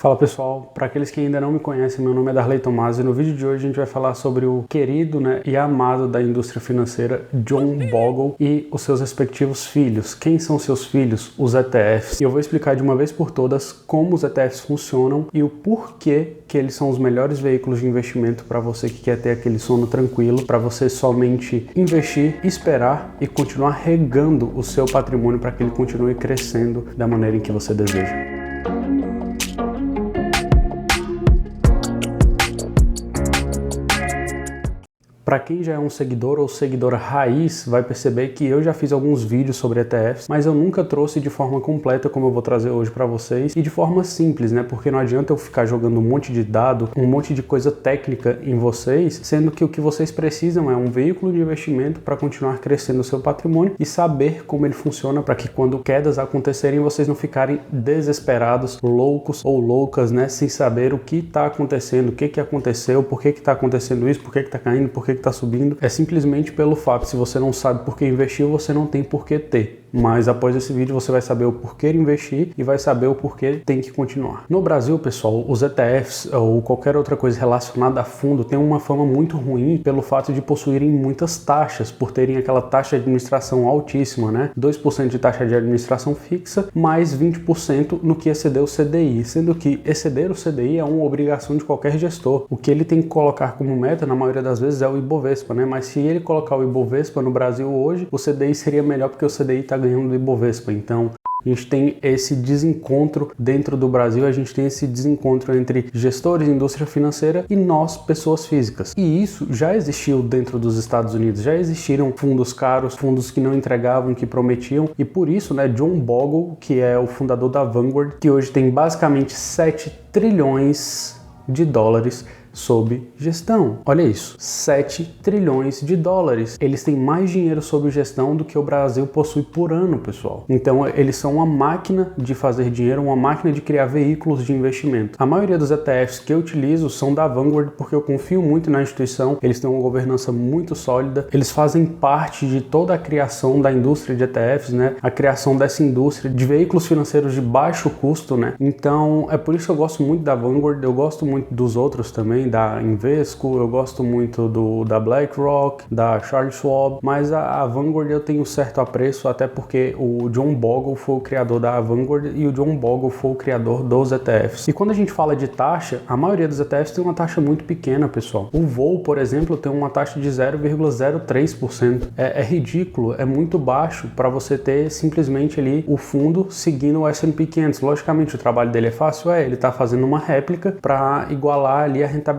Fala pessoal, para aqueles que ainda não me conhecem, meu nome é Darley Tomasi e no vídeo de hoje a gente vai falar sobre o querido e amado da indústria financeira John Bogle e os seus respectivos filhos. Quem são seus filhos? Os ETFs. E eu vou explicar de uma vez por todas como os ETFs funcionam e o porquê que eles são os melhores veículos de investimento para você que quer ter aquele sono tranquilo, para você somente investir, esperar e continuar regando o seu patrimônio para que ele continue crescendo da maneira em que você deseja. Para quem já é um seguidor ou seguidora raiz, vai perceber que eu já fiz alguns vídeos sobre ETFs, mas eu nunca trouxe de forma completa como eu vou trazer hoje para vocês e de forma simples, né? Porque não adianta eu ficar jogando um monte de dado, um monte de coisa técnica em vocês, sendo que o que vocês precisam é um veículo de investimento para continuar crescendo o seu patrimônio e saber como ele funciona para que quando quedas acontecerem vocês não ficarem desesperados, loucos ou loucas, né? Sem saber o que está acontecendo, o que aconteceu, por que está acontecendo isso, por que está caindo, por que está subindo. É simplesmente pelo fato, se você não sabe por que investiu, você não tem por que ter. Mas após esse vídeo você vai saber o porquê investir e vai saber o porquê tem que continuar. No Brasil, pessoal, os ETFs ou qualquer outra coisa relacionada a fundo tem uma fama muito ruim pelo fato de possuírem muitas taxas, por terem aquela taxa de administração altíssima, né? 2% de taxa de administração fixa, mais 20% no que exceder o CDI, sendo que exceder o CDI é uma obrigação de qualquer gestor. O que ele tem que colocar como meta, na maioria das vezes, é o Ibovespa, né? Mas se ele colocar o Ibovespa no Brasil hoje, o CDI seria melhor porque o CDI está ganhando do Ibovespa. Então a gente tem esse desencontro dentro do Brasil, a gente tem esse desencontro entre gestores de indústria financeira e nós, pessoas físicas. E isso já existiu dentro dos Estados Unidos, já existiram fundos caros, fundos que não entregavam, que prometiam, e por isso, né, John Bogle, que é o fundador da Vanguard, que hoje tem basicamente 7 trilhões de dólares sob gestão. Olha isso, 7 trilhões de dólares. Eles têm mais dinheiro sob gestão do que o Brasil possui por ano, pessoal. Então eles são uma máquina de fazer dinheiro, uma máquina de criar veículos de investimento. A maioria dos ETFs que eu utilizo são da Vanguard porque eu confio muito na instituição, eles têm uma governança muito sólida, eles fazem parte de toda a criação da indústria de ETFs, né? A criação dessa indústria de veículos financeiros de baixo custo, né? Então é por isso que eu gosto muito da Vanguard, eu gosto muito dos outros também, da Invesco, eu gosto muito da BlackRock, da Charles Schwab, mas a Vanguard eu tenho certo apreço, até porque o John Bogle foi o criador da Vanguard e o John Bogle foi o criador dos ETFs. E quando a gente fala de taxa, a maioria dos ETFs tem uma taxa muito pequena, pessoal. O VOL, por exemplo, tem uma taxa de 0,03%. É ridículo, é muito baixo para você ter simplesmente ali o fundo seguindo o S&P 500. Logicamente o trabalho dele é fácil, ele está fazendo uma réplica para igualar ali a rentabilidade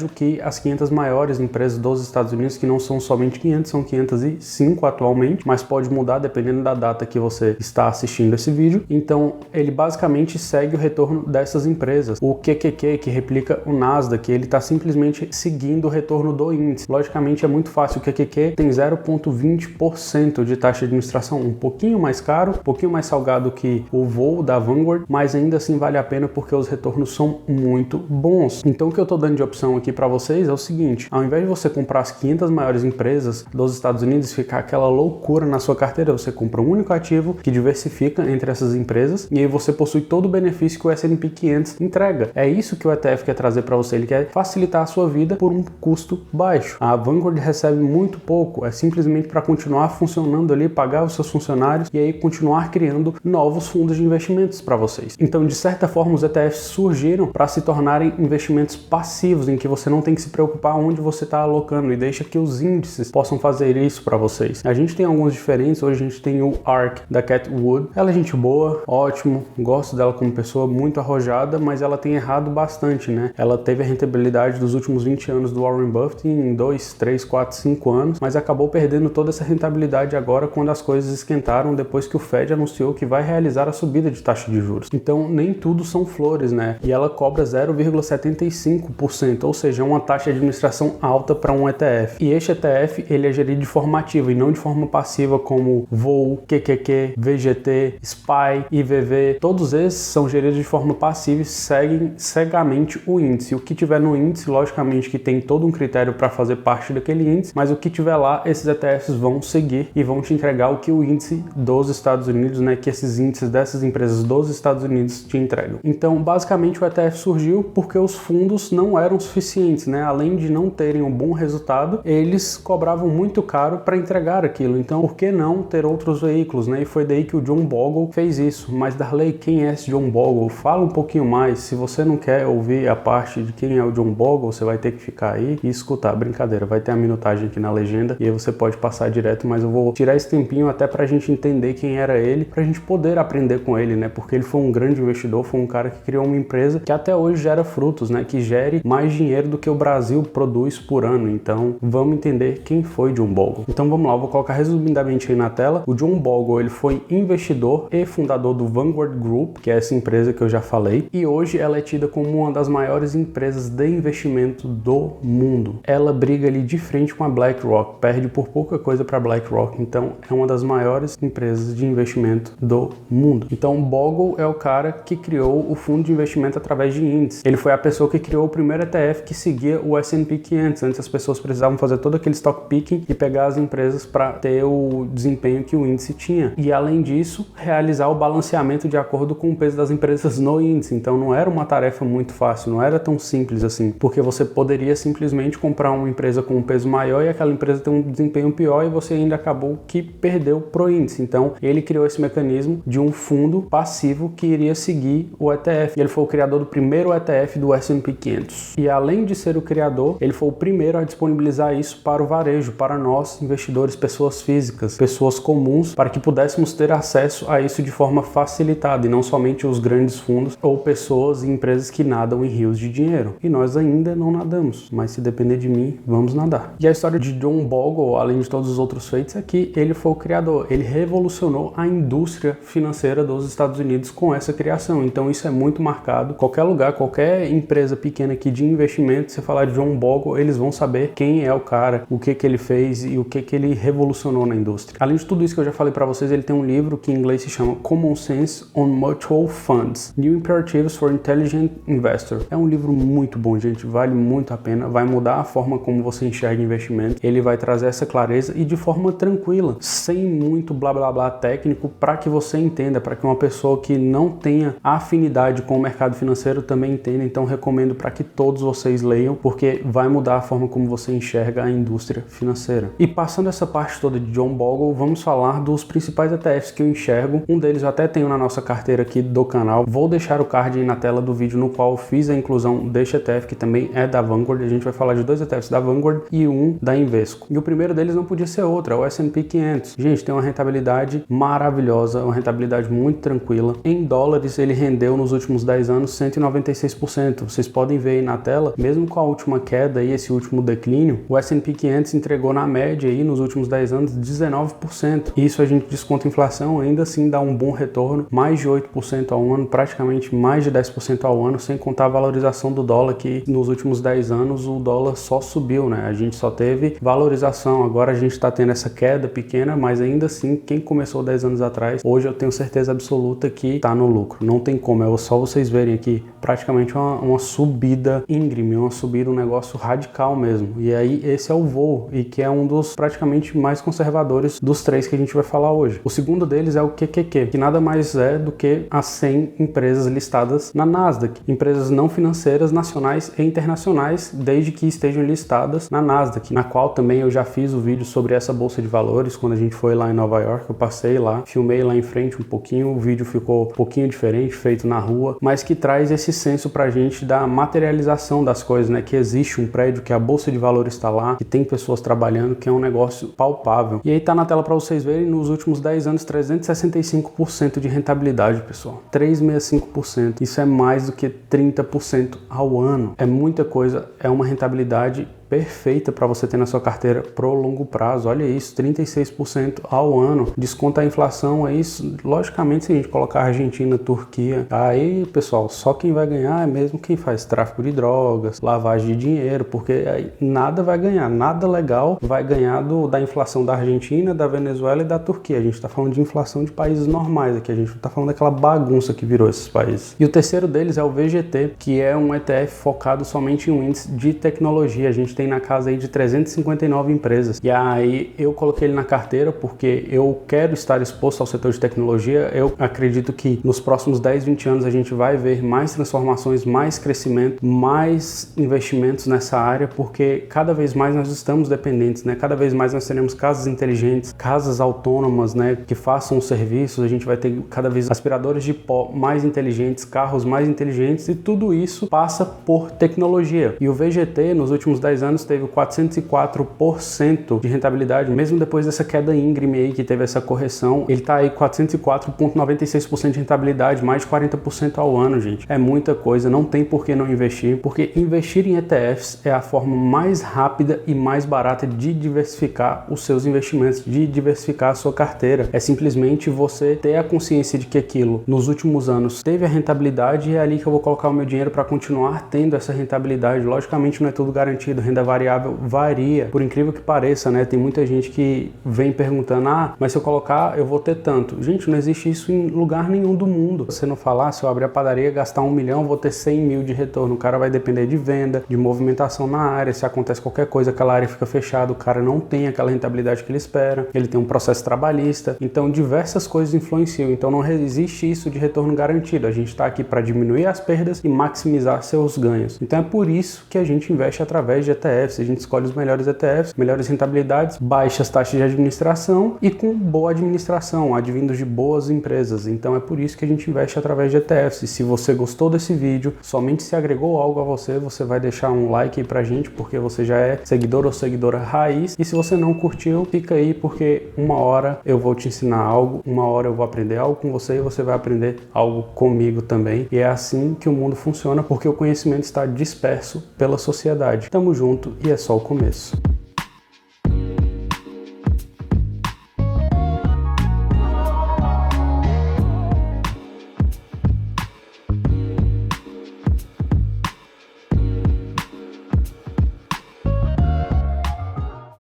o que as 500 maiores empresas dos Estados Unidos, que não são somente 500, são 505 atualmente, mas pode mudar dependendo da data que você está assistindo esse vídeo. Então ele basicamente segue o retorno dessas empresas. O QQQ, que replica o Nasdaq, ele está simplesmente seguindo o retorno do índice. Logicamente é muito fácil, o QQQ tem 0,20% de taxa de administração, um pouquinho mais caro, um pouquinho mais salgado que o VOL da Vanguard, mas ainda assim vale a pena porque os retornos são muito bons. Então o que eu estou dando de opção aqui para vocês é o seguinte: ao invés de você comprar as 500 maiores empresas dos Estados Unidos e ficar aquela loucura na sua carteira, você compra um único ativo que diversifica entre essas empresas e aí você possui todo o benefício que o S&P 500 entrega. É isso que o ETF quer trazer para você, ele quer facilitar a sua vida por um custo baixo. A Vanguard recebe muito pouco, é simplesmente para continuar funcionando ali, pagar os seus funcionários e aí continuar criando novos fundos de investimentos para vocês. Então, de certa forma, os ETFs surgiram para se tornarem investimentos passivos, em que você não tem que se preocupar onde você está alocando e deixa que os índices possam fazer isso para vocês. A gente tem alguns diferentes, hoje a gente tem o ARK da Cathie Wood, ela é gente boa, ótimo, gosto dela como pessoa, muito arrojada, mas ela tem errado bastante, né? Ela teve a rentabilidade dos últimos 20 anos do Warren Buffett em 2, 3, 4, 5 anos, mas acabou perdendo toda essa rentabilidade agora quando as coisas esquentaram depois que o Fed anunciou que vai realizar a subida de taxa de juros. Então nem tudo são flores, né? E ela cobra 0,75% 13%, ou seja, é uma taxa de administração alta para um ETF. E este ETF, ele é gerido de forma ativa e não de forma passiva como VOO, QQQ, VGT, SPY, IVV. Todos esses são geridos de forma passiva e seguem cegamente o índice. O que tiver no índice, logicamente que tem todo um critério para fazer parte daquele índice, mas o que tiver lá, esses ETFs vão seguir e vão te entregar o que o índice dos Estados Unidos, né, que esses índices dessas empresas dos Estados Unidos te entregam. Então, basicamente, o ETF surgiu porque os fundos não eram suficientes, né? Além de não terem um bom resultado, eles cobravam muito caro para entregar aquilo. Então, por que não ter outros veículos, né? E foi daí que o John Bogle fez isso. Mas, Darley, quem é esse John Bogle? Fala um pouquinho mais. Se você não quer ouvir a parte de quem é o John Bogle, você vai ter que ficar aí e escutar. Brincadeira, vai ter a minutagem aqui na legenda e aí você pode passar direto, mas eu vou tirar esse tempinho até pra gente entender quem era ele, pra gente poder aprender com ele, né? Porque ele foi um grande investidor, foi um cara que criou uma empresa que até hoje gera frutos, né? Que gere mais dinheiro do que o Brasil produz por ano. Então, vamos entender quem foi John Bogle. Então, vamos lá, eu vou colocar resumidamente aí na tela. O John Bogle, ele foi investidor e fundador do Vanguard Group, que é essa empresa que eu já falei, e hoje ela é tida como uma das maiores empresas de investimento do mundo. Ela briga ali de frente com a BlackRock, perde por pouca coisa para a BlackRock, então é uma das maiores empresas de investimento do mundo. Então, Bogle é o cara que criou o fundo de investimento através de índices. Ele foi a pessoa que criou o primeiro ETF que seguia o S&P 500. Antes as pessoas precisavam fazer todo aquele stock picking e pegar as empresas para ter o desempenho que o índice tinha. E além disso, realizar o balanceamento de acordo com o peso das empresas no índice. Então não era uma tarefa muito fácil, não era tão simples assim, porque você poderia simplesmente comprar uma empresa com um peso maior e aquela empresa tem um desempenho pior e você ainda acabou que perdeu pro índice. Então ele criou esse mecanismo de um fundo passivo que iria seguir o ETF. E ele foi o criador do primeiro ETF do S&P 500. E além de ser o criador, ele foi o primeiro a disponibilizar isso para o varejo, para nós investidores, pessoas físicas, pessoas comuns, para que pudéssemos ter acesso a isso de forma facilitada e não somente os grandes fundos ou pessoas e empresas que nadam em rios de dinheiro. E nós ainda não nadamos, mas se depender de mim, vamos nadar. E a história de John Bogle, além de todos os outros feitos, é que ele foi o criador. Ele revolucionou a indústria financeira dos Estados Unidos com essa criação. Então isso é muito marcado. Qualquer lugar, qualquer empresa pequena aqui de investimento, se falar de John Bogle, eles vão saber quem é o cara, o que ele fez e o que ele revolucionou na indústria. Além de tudo isso que eu já falei para vocês, ele tem um livro que em inglês se chama Common Sense on Mutual Funds, New Imperatives for Intelligent Investor. É um livro muito bom, gente, vale muito a pena, vai mudar a forma como você enxerga investimento, ele vai trazer essa clareza e de forma tranquila, sem muito blá blá blá técnico, para que você entenda, para que uma pessoa que não tenha afinidade com o mercado financeiro também entenda. Então recomendo para que todos vocês leiam, porque vai mudar a forma como você enxerga a indústria financeira. E passando essa parte toda de John Bogle, vamos falar dos principais ETFs que eu enxergo. Um deles eu até tenho na nossa carteira aqui do canal, vou deixar o card aí na tela do vídeo no qual eu fiz a inclusão deste ETF, que também é da Vanguard. A gente vai falar de dois ETFs da Vanguard e um da Invesco. E o primeiro deles não podia ser outro, é o S&P 500. Gente, tem uma rentabilidade maravilhosa, uma rentabilidade muito tranquila. Em dólares, ele rendeu nos últimos 10 anos 196%. Vocês podem ver aí na tela, mesmo com a última queda e esse último declínio, o S&P 500 entregou na média aí nos últimos 10 anos 19%. Isso a gente desconta a inflação, ainda assim dá um bom retorno, mais de 8% ao ano, praticamente mais de 10% ao ano, sem contar a valorização do dólar, que nos últimos 10 anos o dólar só subiu, né? A gente só teve valorização, agora a gente está tendo essa queda pequena, mas ainda assim, quem começou 10 anos atrás, hoje eu tenho certeza absoluta que está no lucro. Não tem como, é só vocês verem aqui, praticamente uma subida íngreme, uma subida, um negócio radical mesmo. E aí esse é o VOO, e que é um dos praticamente mais conservadores dos três que a gente vai falar hoje. O segundo deles é o QQQ, que nada mais é do que as 100 empresas listadas na Nasdaq, empresas não financeiras nacionais e internacionais, desde que estejam listadas na Nasdaq, na qual também eu já fiz o vídeo sobre essa bolsa de valores. Quando a gente foi lá em Nova York, eu passei lá, filmei lá em frente um pouquinho, o vídeo ficou um pouquinho diferente, feito na rua, mas que traz esse senso pra gente da materialização das coisas, né? Que existe um prédio, que a bolsa de valores está lá, que tem pessoas trabalhando, que é um negócio palpável. E aí tá na tela para vocês verem, nos últimos 10 anos 365% de rentabilidade, pessoal. 365%. Isso é mais do que 30% ao ano. É muita coisa, é uma rentabilidade perfeita para você ter na sua carteira pro longo prazo. Olha isso, 36% ao ano. Desconta a inflação, é isso. Logicamente, se a gente colocar Argentina, Turquia, aí, pessoal, só quem vai ganhar é mesmo quem faz tráfico de drogas, lavagem de dinheiro, porque aí nada vai ganhar, nada legal vai ganhar da inflação da Argentina, da Venezuela e da Turquia. A gente está falando de inflação de países normais aqui, a gente não está falando daquela bagunça que virou esses países. E o terceiro deles é o VGT, que é um ETF focado somente em um índice de tecnologia. A gente tem na casa aí de 359 empresas. E aí eu coloquei ele na carteira porque eu quero estar exposto ao setor de tecnologia. Eu acredito que nos próximos 10, 20 anos a gente vai ver mais transformações, mais crescimento, mais investimentos nessa área, porque cada vez mais nós estamos dependentes, né? Cada vez mais nós teremos casas inteligentes, casas autônomas, né? Que façam serviços. A gente vai ter cada vez aspiradores de pó mais inteligentes, carros mais inteligentes, e tudo isso passa por tecnologia. E o VGT nos últimos 10 anos teve 404% de rentabilidade, mesmo depois dessa queda íngreme aí que teve essa correção, ele tá aí 404,96% de rentabilidade, mais de 40% ao ano, gente. É muita coisa, não tem por que não investir, porque investir em ETFs é a forma mais rápida e mais barata de diversificar os seus investimentos, de diversificar a sua carteira. É simplesmente você ter a consciência de que aquilo nos últimos anos teve a rentabilidade e é ali que eu vou colocar o meu dinheiro para continuar tendo essa rentabilidade. Logicamente não é tudo garantido, renda variável varia, por incrível que pareça, né? Tem muita gente que vem perguntando, mas se eu colocar eu vou ter tanto. Gente, não existe isso em lugar nenhum do mundo. Você não falar, se eu abrir a padaria, gastar 1 milhão, eu vou ter 100 mil de retorno. O cara vai depender de venda, de movimentação na área. Se acontece qualquer coisa, aquela área fica fechada, o cara não tem aquela rentabilidade que ele espera, ele tem um processo trabalhista, então diversas coisas influenciam. Então não existe isso de retorno garantido. A gente está aqui para diminuir as perdas e maximizar seus ganhos. Então é por isso que a gente investe através de ETFs. A gente escolhe os melhores ETFs, melhores rentabilidades, baixas taxas de administração e com boa administração, advindos de boas empresas. Então é por isso que a gente investe através de ETFs. E se você gostou desse vídeo, somente se agregou algo a você, você vai deixar um like aí pra gente, porque você já é seguidor ou seguidora raiz. E se você não curtiu, fica aí, porque uma hora eu vou te ensinar algo, uma hora eu vou aprender algo com você e você vai aprender algo comigo também. E é assim que o mundo funciona, porque o conhecimento está disperso pela sociedade. Tamo junto e é só o começo.